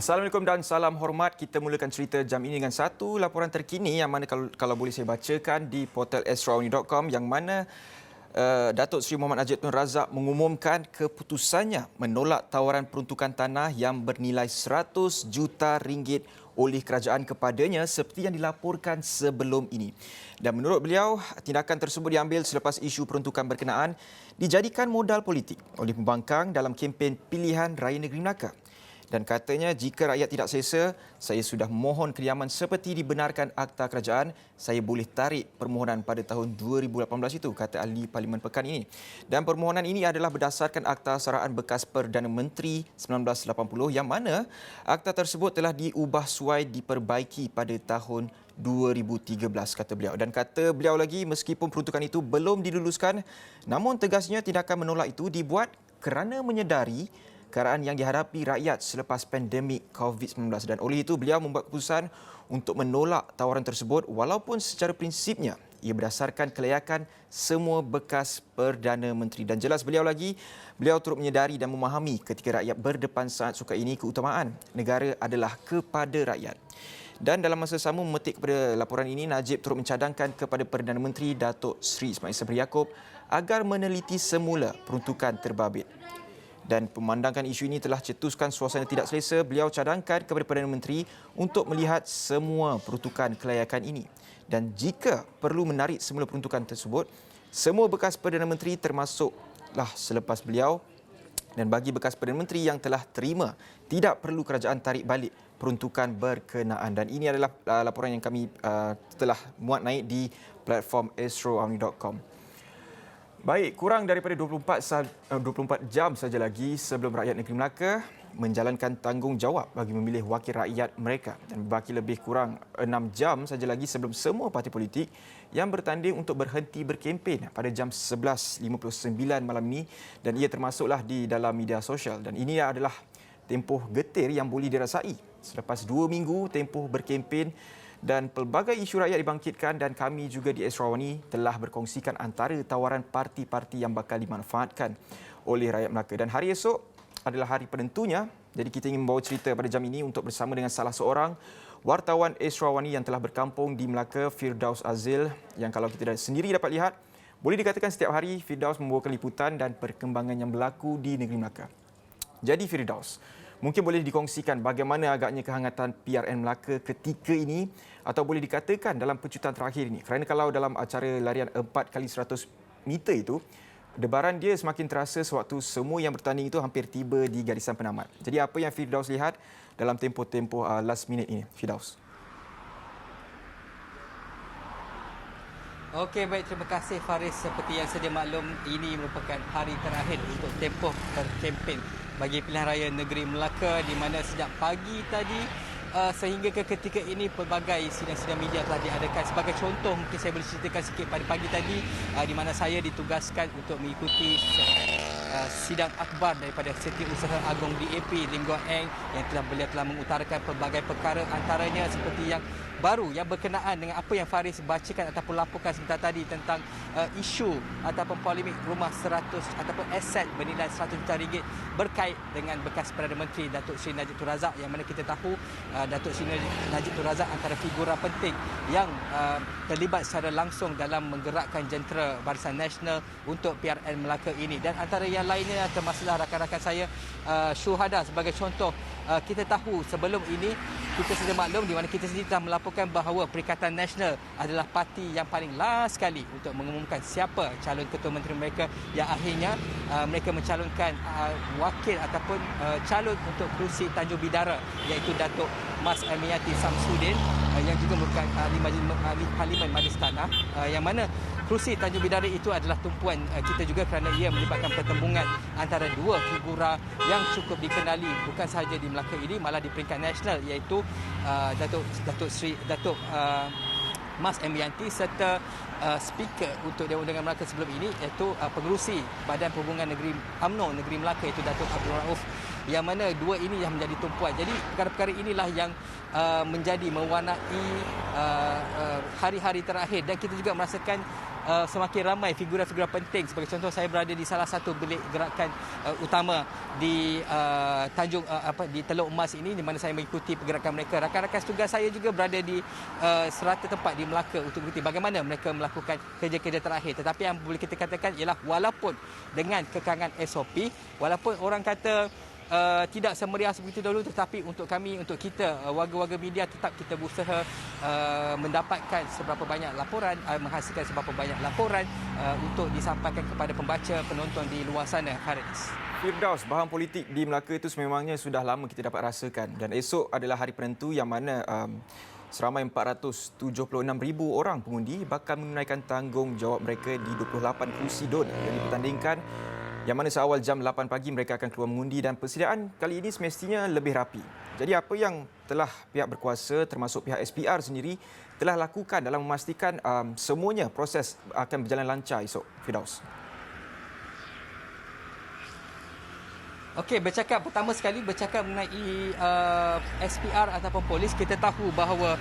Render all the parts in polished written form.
Assalamualaikum dan salam hormat. Kita mulakan cerita jam ini dengan satu laporan terkini yang mana kalau boleh saya bacakan di portal astroawani.com yang mana Datuk Seri Muhammad Najib Tun Razak mengumumkan keputusannya menolak tawaran peruntukan tanah yang bernilai 100 juta ringgit oleh kerajaan kepadanya seperti yang dilaporkan sebelum ini. Dan menurut beliau, tindakan tersebut diambil selepas isu peruntukan berkenaan dijadikan modal politik oleh pembangkang dalam kempen pilihan raya negeri Melaka. Dan katanya jika rakyat tidak selesa, saya sudah mohon kediaman seperti dibenarkan Akta Kerajaan, saya boleh tarik permohonan pada tahun 2018 itu, kata ahli Parlimen pekan ini. Dan permohonan ini adalah berdasarkan Akta Saraan bekas Perdana Menteri 1980 yang mana akta tersebut telah diubah suai diperbaiki pada tahun 2013, kata beliau. Dan kata beliau lagi, meskipun peruntukan itu belum diluluskan, namun tegasnya tindakan menolak itu dibuat kerana menyedari keadaan yang dihadapi rakyat selepas pandemik COVID-19 dan oleh itu beliau membuat keputusan untuk menolak tawaran tersebut walaupun secara prinsipnya ia berdasarkan kelayakan semua bekas Perdana Menteri. Dan jelas beliau turut menyedari dan memahami ketika rakyat berdepan saat suka ini keutamaan negara adalah kepada rakyat. Dan dalam masa sama memetik kepada laporan ini, Najib turut mencadangkan kepada Perdana Menteri Datuk Seri Ismail Sabri Yaakob agar meneliti semula peruntukan terbabit. Dan memandangkan isu ini telah cetuskan suasana tidak selesa, beliau cadangkan kepada Perdana Menteri untuk melihat semua peruntukan kelayakan ini. Dan jika perlu menarik semula peruntukan tersebut, semua bekas Perdana Menteri termasuklah selepas beliau dan bagi bekas Perdana Menteri yang telah terima, tidak perlu kerajaan tarik balik peruntukan berkenaan. Dan ini adalah laporan yang kami telah muat naik di platform astroawani.com. Baik, kurang daripada 24 jam saja lagi sebelum rakyat negeri Melaka menjalankan tanggungjawab bagi memilih wakil rakyat mereka dan berbaki lebih kurang 6 jam saja lagi sebelum semua parti politik yang bertanding untuk berhenti berkempen pada jam 11.59 malam ini dan ia termasuklah di dalam media sosial dan ini adalah tempoh getir yang boleh dirasai selepas 2 minggu tempoh berkempen dan pelbagai isu rakyat dibangkitkan dan kami juga di Astroawani telah berkongsikan antara tawaran parti-parti yang bakal dimanfaatkan oleh rakyat Melaka. Dan hari esok adalah hari penentunya. Jadi kita ingin membawa cerita pada jam ini untuk bersama dengan salah seorang wartawan Astroawani yang telah berkampung di Melaka, Firdaus Azil, yang kalau kita sendiri dapat lihat, boleh dikatakan setiap hari Firdaus membawakan liputan dan perkembangan yang berlaku di negeri Melaka. Jadi Firdaus, mungkin boleh dikongsikan bagaimana agaknya kehangatan PRN Melaka ketika ini atau boleh dikatakan dalam pecutan terakhir ini. Kerana kalau dalam acara larian 4x100 meter itu, debaran dia semakin terasa sewaktu semua yang bertanding itu hampir tiba di garisan penamat. Jadi apa yang Firdaus lihat dalam tempoh-tempoh last minute ini, Firdaus? Okey, baik, terima kasih Faris. Seperti yang sedia maklum, ini merupakan hari terakhir untuk tempoh berkempen bagi pilihan raya negeri Melaka di mana sejak pagi tadi sehingga ke ketika ini pelbagai sidang-sidang media telah diadakan. Sebagai contoh, mungkin saya boleh ceritakan sikit pada pagi tadi di mana saya ditugaskan untuk mengikuti sidang akbar daripada Setiausaha Agong DAP Lim Guang Eng yang beliau telah mengutarakan pelbagai perkara antaranya seperti yang baru yang berkenaan dengan apa yang Faris bacakan ataupun laporkan sebentar tadi tentang isu ataupun polemik rumah 100 ataupun aset bernilai 100 juta ringgit berkait dengan bekas Perdana Menteri Datuk Seri Najib Tun Razak yang mana kita tahu Datuk Seri Najib Tun Razak antara figura penting yang terlibat secara langsung dalam menggerakkan jentera Barisan Nasional untuk PRN Melaka ini dan antara yang lainnya termasuklah rakan-rakan saya syuhada sebagai contoh. Kita tahu sebelum ini kita sudah maklum di mana kita sendiri telah melaporkan bahawa Perikatan Nasional adalah parti yang paling last sekali untuk mengumumkan siapa calon ketua menteri mereka yang akhirnya mereka mencalonkan wakil ataupun calon untuk kerusi Tanjung Bidara iaitu Datuk Mas Amiati Samsudin yang juga merupakan ahli Parlimen Majlis Tanah yang mana kerusi Tanjung Bidara itu adalah tumpuan kita juga kerana ia melibatkan pertembungan antara dua figura yang cukup dikenali bukan sahaja di Melaka ini malah di peringkat nasional iaitu Datuk Mas Amianti serta speaker untuk Dewan Undangan Melaka sebelum ini iaitu pengerusi Badan Perhubungan Negeri UMNO Negeri Melaka iaitu Datuk Abdul Rauf yang mana dua ini yang menjadi tumpuan. Jadi perkara-perkara inilah yang mewarnai hari-hari terakhir dan kita juga merasakan semakin ramai figura-figura penting. Sebagai contoh, saya berada di salah satu bilik gerakan utama di di Teluk Emas ini, di mana saya mengikuti pergerakan mereka. Rakan-rakan tugas saya juga berada di serata tempat di Melaka untuk mengikuti bagaimana mereka melakukan kerja-kerja terakhir. Tetapi yang boleh kita katakan ialah walaupun dengan kekangan SOP, walaupun orang kata tidak semeriah seperti dahulu, tetapi untuk kami, untuk kita warga-warga media, tetap kita berusaha mendapatkan seberapa banyak laporan, menghasilkan seberapa banyak laporan untuk disampaikan kepada pembaca, penonton di luar sana. Haris. Firdaus, bahang politik di Melaka itu sememangnya sudah lama kita dapat rasakan, dan esok adalah hari penentu yang mana seramai 476,000 orang pengundi bakal menunaikan tanggungjawab mereka di 28 kursi DUN yang dipertandingkan, yang mana seawal jam 8 pagi mereka akan keluar mengundi, dan persediaan kali ini semestinya lebih rapi. Jadi apa yang telah pihak berkuasa termasuk pihak SPR sendiri telah lakukan dalam memastikan semuanya proses akan berjalan lancar esok, Firdaus? Okey, pertama sekali bercakap mengenai SPR ataupun polis, kita tahu bahawa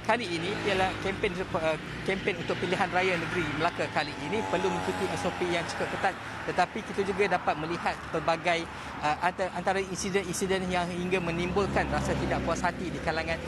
kali ini ialah kempen untuk pilihan raya negeri Melaka kali ini perlu mengikuti SOP yang cukup ketat, tetapi kita juga dapat melihat pelbagai antara insiden-insiden yang hingga menimbulkan rasa tidak puas hati di kalangan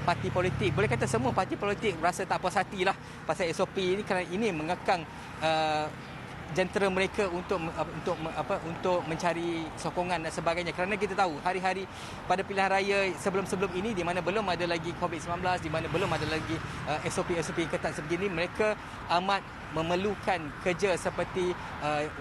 parti politik. Boleh kata semua parti politik rasa tak puas hatilah pasal SOP ini, kerana ini mengekang jentera mereka untuk mencari sokongan dan sebagainya. Kerana kita tahu hari-hari pada pilihan raya sebelum-sebelum ini, di mana belum ada lagi COVID-19, di mana belum ada lagi SOP-SOP yang ketat sebegini, mereka amat memerlukan kerja seperti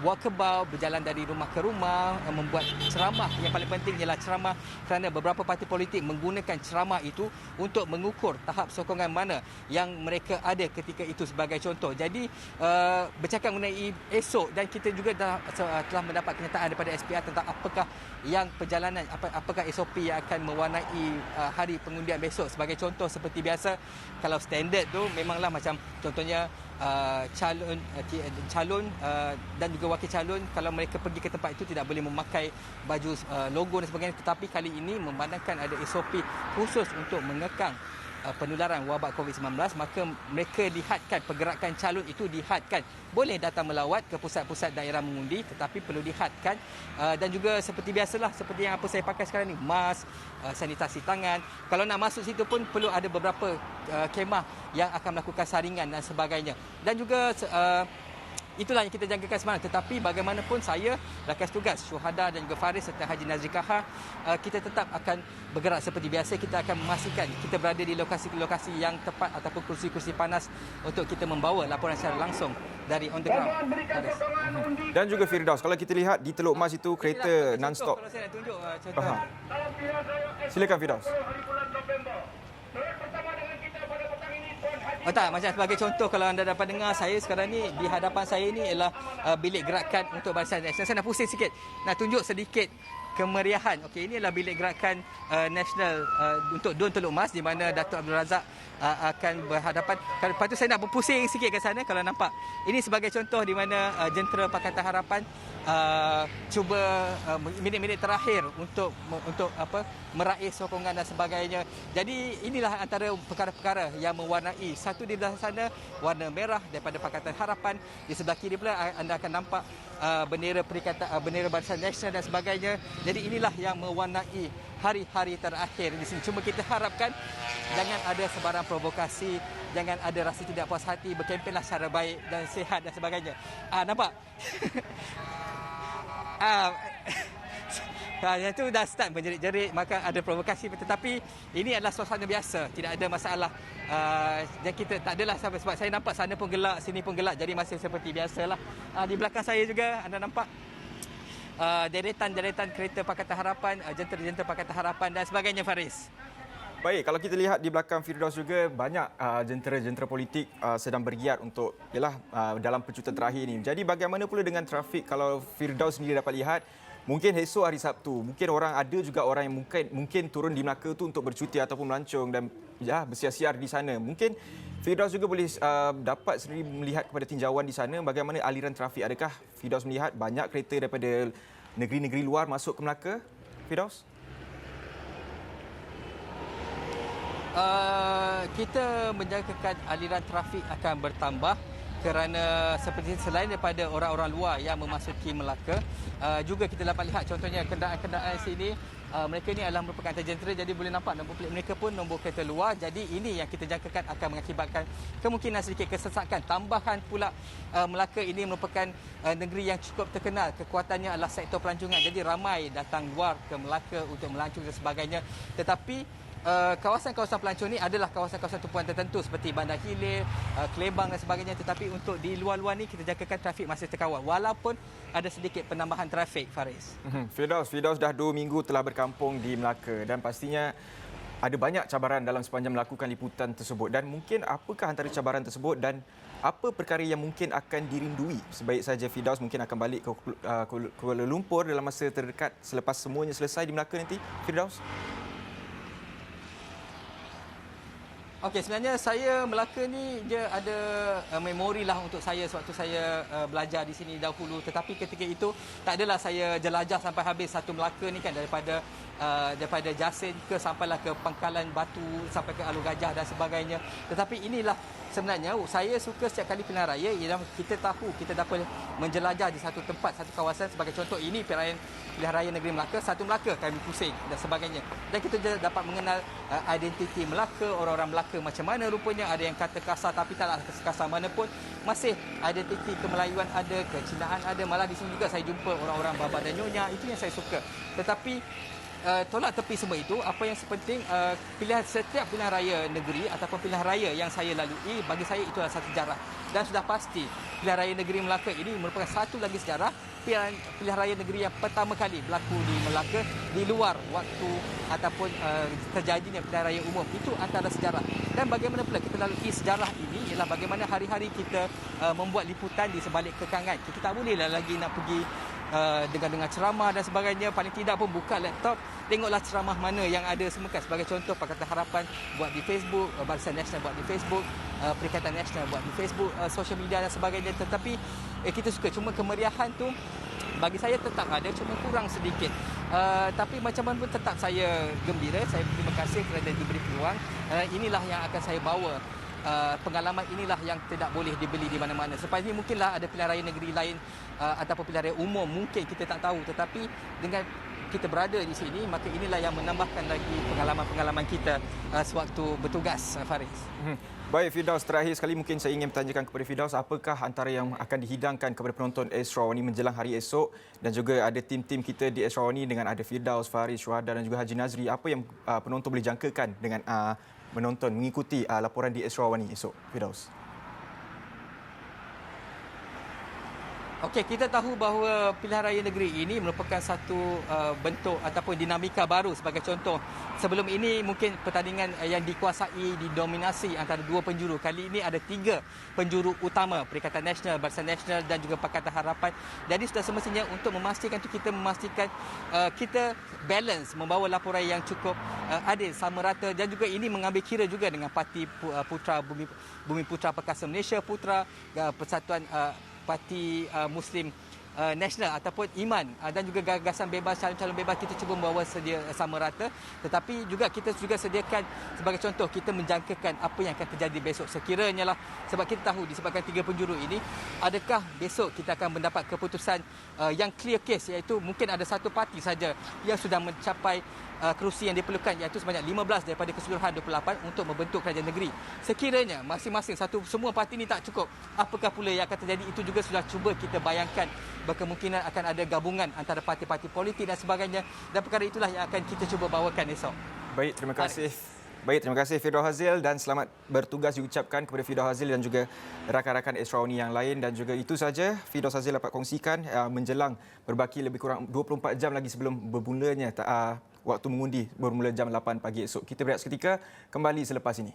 walkabout, berjalan dari rumah ke rumah, membuat ceramah. Yang paling penting ialah ceramah, kerana beberapa parti politik menggunakan ceramah itu untuk mengukur tahap sokongan mana yang mereka ada ketika itu sebagai contoh. Jadi bercakap mengenai esok, dan kita juga telah mendapat kenyataan daripada SPR tentang apakah yang perjalanan, apakah SOP yang akan mewarnai hari pengundian besok. Sebagai contoh, seperti biasa, kalau standard tu memanglah macam contohnya calon dan juga wakil calon, kalau mereka pergi ke tempat itu tidak boleh memakai baju logo dan sebagainya, tetapi kali ini memandangkan ada SOP khusus untuk mengekang penularan wabak COVID-19, maka mereka dihadkan, pergerakan calon itu dihadkan. Boleh datang melawat ke pusat-pusat daerah mengundi, tetapi perlu dihadkan, dan juga seperti biasalah, seperti yang apa saya pakai sekarang ni, mask, sanitasi tangan. Kalau nak masuk situ pun perlu ada beberapa kemah yang akan melakukan saringan dan sebagainya. Dan juga itulah yang kita jangkakan semalam. Tetapi bagaimanapun, saya, rakan tugas Syuhada dan juga Faris serta Haji Nazri Kahar, kita tetap akan bergerak seperti biasa. Kita akan memastikan kita berada di lokasi-lokasi yang tepat ataupun kursi-kursi panas untuk kita membawa laporan secara langsung dari on the ground. Faris. Dan juga Firdaus, kalau kita lihat di Teluk Emas itu kereta non-stop. Kalau saya nak tunjuk contoh. Silakan Firdaus. Oh tak, macam sebagai contoh, kalau anda dapat dengar, saya sekarang ni, di hadapan saya ni ialah bilik gerakan untuk Barisan Nasional. Saya nak pusing sikit, nak tunjuk sedikit kemeriahan. Okey, ini adalah bilik gerakan nasional untuk DUN Teluk Emas, di mana Datuk Abdul Razak akan berhadapan. Lepas tu saya nak berpusing sikit ke sana, kalau nampak. Ini sebagai contoh di mana jentera Pakatan Harapan cuba minit-minit terakhir untuk meraih sokongan dan sebagainya. Jadi inilah antara perkara-perkara yang mewarnai. Satu di belah sana warna merah daripada Pakatan Harapan, di sebelah kiri pula anda akan nampak bendera Barisan Nasional dan sebagainya. Jadi inilah yang mewarnai hari-hari terakhir di sini. Cuma kita harapkan jangan ada sebarang provokasi, jangan ada rasa tidak puas hati, berkempenlah secara baik dan sihat dan sebagainya. Nampak? Yang itu dah start menjerit-jerit, maka ada provokasi. Tetapi ini adalah suasana biasa, tidak ada masalah. Dan kita tak adalah sampai, sebab saya nampak sana pun gelap, sini pun gelap, jadi masih seperti biasalah. Di belakang saya juga anda nampak deretan-deretan kereta Pakatan Harapan, jentera-jentera Pakatan Harapan dan sebagainya, Faris. Baik, kalau kita lihat di belakang Firdaus juga banyak jentera-jentera politik sedang bergiat untuk dalam pencutan terakhir ini. Jadi bagaimana pula dengan trafik? Kalau Firdaus sendiri dapat lihat, mungkin esok hari Sabtu, mungkin ada juga orang yang mungkin turun di Melaka tu untuk bercuti ataupun melancong dan bersiar-siar di sana. Mungkin Firdaus juga boleh dapat sendiri melihat kepada tinjauan di sana bagaimana aliran trafik. Adakah Firdaus melihat banyak kereta daripada negeri-negeri luar masuk ke Melaka, Firdaus? Kita menjangkakan aliran trafik akan bertambah, kerana seperti selain daripada orang-orang luar yang memasuki Melaka, juga kita dapat lihat contohnya kenderaan-kenderaan sini, mereka ini adalah merupakan antar jentera, jadi boleh nampak nombor plate mereka pun nombor kereta luar. Jadi ini yang kita jangkakan akan mengakibatkan kemungkinan sedikit kesesakan. Tambahan pula Melaka ini merupakan negeri yang cukup terkenal, kekuatannya adalah sektor pelancongan. Jadi ramai datang luar ke Melaka untuk melancong dan sebagainya. Tetapi kawasan-kawasan pelancong ini adalah kawasan-kawasan tumpuan tertentu seperti Bandar Hilir, Kelebang dan sebagainya. Tetapi untuk di luar-luar ni kita jangkakan trafik masih terkawal walaupun ada sedikit penambahan trafik, Faris. Firdaus dah 2 minggu telah berkampung di Melaka dan pastinya ada banyak cabaran dalam sepanjang melakukan liputan tersebut. Dan mungkin apakah antara cabaran tersebut dan apa perkara yang mungkin akan dirindui? Sebaik saja Firdaus mungkin akan balik ke Kuala Lumpur dalam masa terdekat selepas semuanya selesai di Melaka nanti, Firdaus? Okey, sebenarnya saya Melaka ni dia ada memori lah untuk saya sewaktu saya belajar di sini dahulu. Tetapi ketika itu tak adalah saya jelajah sampai habis satu Melaka ni kan, daripada Jasin ke sampailah ke Pangkalan Batu sampai ke Alur Gajah dan sebagainya. Tetapi inilah sebenarnya saya suka setiap kali pilihan raya ialah kita tahu kita dapat menjelajah di satu tempat, satu kawasan. Sebagai contoh ini pilihan raya negeri Melaka, satu Melaka, kami pusing dan sebagainya. Dan kita dapat mengenal identiti Melaka, orang-orang Melaka macam mana rupanya. Ada yang kata kasar tapi taklah kasar mana pun, masih identiti kemelayuan ada, kecinaan ada. Malah di sini juga saya jumpa orang-orang baba dan nyonya. Itu yang saya suka. Tetapi tolak tepi semua itu, apa yang sepenting setiap pilihan raya negeri ataupun pilihan raya yang saya lalui, bagi saya itu adalah satu sejarah. Dan sudah pasti pilihan raya negeri Melaka ini merupakan satu lagi sejarah, pilihan raya negeri yang pertama kali berlaku di Melaka di luar waktu ataupun terjadinya pilihan raya umum. Itu antara sejarah. Dan bagaimana pula kita lalui sejarah ini ialah bagaimana hari-hari kita membuat liputan di sebalik kekangan. Kita tak bolehlah lagi nak pergi dengan ceramah dan sebagainya. Paling tidak pun buka laptop, tengoklah ceramah mana yang ada semua kan. Sebagai contoh, Pakatan Harapan buat di Facebook, Barisan Nasional buat di Facebook, Perikatan Nasional buat di Facebook, social media dan sebagainya. Tetapi kita suka, cuma kemeriahan tu bagi saya tetap ada, cuma kurang sedikit. Tapi macam mana pun tetap saya gembira, saya terima kasih kerana diberi peluang. Inilah yang akan saya bawa. Pengalaman inilah yang tidak boleh dibeli di mana-mana. Selepas ini mungkinlah ada pilihan raya negeri lain ataupun pilihan raya umum, mungkin kita tak tahu. Tetapi dengan kita berada di sini, maka inilah yang menambahkan lagi pengalaman-pengalaman kita sewaktu bertugas, Faris. Baik Firdaus, terakhir sekali mungkin saya ingin bertanyakan kepada Firdaus, apakah antara yang akan dihidangkan kepada penonton Astro Awani menjelang hari esok, dan juga ada tim-tim kita di Astro Awani dengan ada Firdaus, Faris, Syuhada dan juga Haji Nazri. Apa yang penonton boleh jangkakan dengan menonton, mengikuti laporan di Astro Awani esok, Firdaus? Okey, kita tahu bahawa pilihan raya negeri ini merupakan satu bentuk ataupun dinamika baru. Sebagai contoh, sebelum ini mungkin pertandingan yang dikuasai, didominasi antara dua penjuru. Kali ini ada 3 penjuru utama, Perikatan Nasional, Barisan Nasional dan juga Pakatan Harapan. Jadi sudah semestinya untuk memastikan itu, kita memastikan kita balance, membawa laporan yang cukup adil, sama rata. Dan juga ini mengambil kira juga dengan Parti Putra Bumi Putra Perkasa Malaysia Putra, Persatuan Parti Muslim Nasional ataupun Iman, dan juga gagasan bebas, calon-calon bebas, kita cuba membawa sedia sama rata. Tetapi juga kita juga sediakan, sebagai contoh, kita menjangkakan apa yang akan terjadi besok sekiranya lah, sebab kita tahu disebabkan 3 penjuru ini, adakah besok kita akan mendapat keputusan yang clear case, iaitu mungkin ada satu parti saja yang sudah mencapai kerusi yang diperlukan, iaitu sebanyak 15 daripada keseluruhan 28 untuk membentuk kerajaan negeri. Sekiranya masing-masing semua parti ini tak cukup, apakah pula yang akan terjadi? Itu juga sudah cuba kita bayangkan, berkemungkinan akan ada gabungan antara parti-parti politik dan sebagainya, dan perkara itulah yang akan kita cuba bawakan esok. Baik, terima kasih. Baik, terima kasih Firdaus Hazil, dan selamat bertugas diucapkan kepada Firdaus Hazil dan juga rakan-rakan Astro Awani yang lain. Dan juga itu saja Firdaus Hazil dapat kongsikan menjelang berbaki lebih kurang 24 jam lagi sebelum bermulanya waktu mengundi, bermula jam 8 pagi esok. Kita berehat seketika, kembali selepas ini.